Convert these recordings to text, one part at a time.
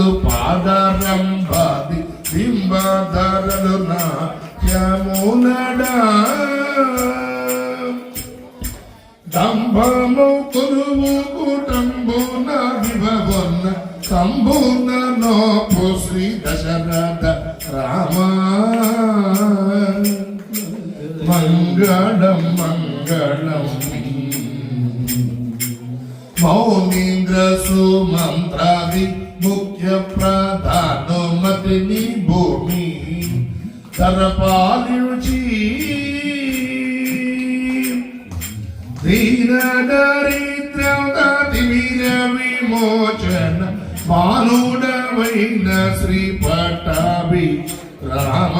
పాదాలు పాదరంభాది బింబధరలు నాట్యమునడా దంభము కురువు కుటుంబున విభవన్న సంభూర్ణ నోపు శ్రీ దశరథ రామ మంగళం మంగళం మౌనీంద్ర సుమంత్రాది ముఖ్య ప్రధానుమతిని భూమి తరపాలిచి దీన దరిద్రతి వీర విమోచన బాలుడవైన శ్రీ పట్టాభి రామ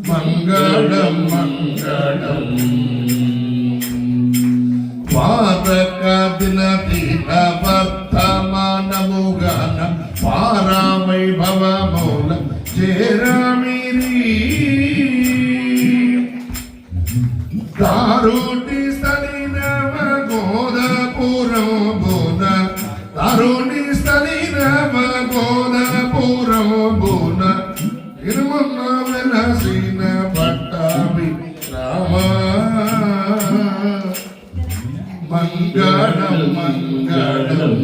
మంగళం మంగళం పాదక దిన దీన వర్తమానముగాన పారావైభవమౌల చేరమిరి దారుణి స్థలి నవ గోదపురం బోన దారుణి స్థలి నవ గోదపురం బోన ఇరుమన్న వెలసిన పట్టాభి రామ మంగళం మంగళం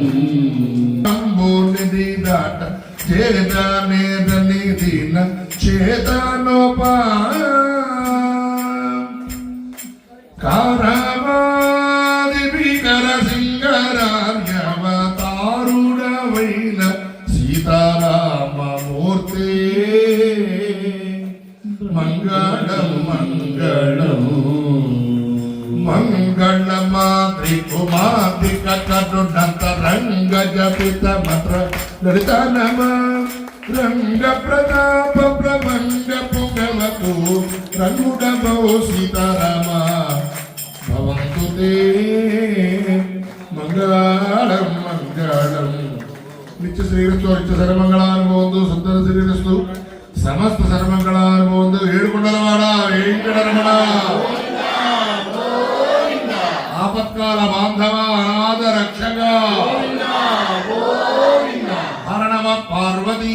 నిధి దాట చేదనేదని దీన చేదనోపా కారవాది భీకర సింగరార్యవతారుడవైన సీతారామమూర్తి మంగళం మంగళం మంగళమాద్రి కుమాది కటనుడంత రంగ జపిత మంత్ర లలిత నమ రంగ ప్రతాప ప్రభంగ పుగవతు రంగుడమో సీతారామ భవంతు తే మంగళం మంగళం నిత్య శ్రీరస్తు నిత్య సర్వమంగళానుభవంతు సుందర శ్రీరస్తు సమస్త సర్వమంగళానుభవంతు ఏడుకొండలవాడ వెంకటరమణ ఆపత్కాల బాంధవ అనాథ రక్షగా హర నమ పార్వతీ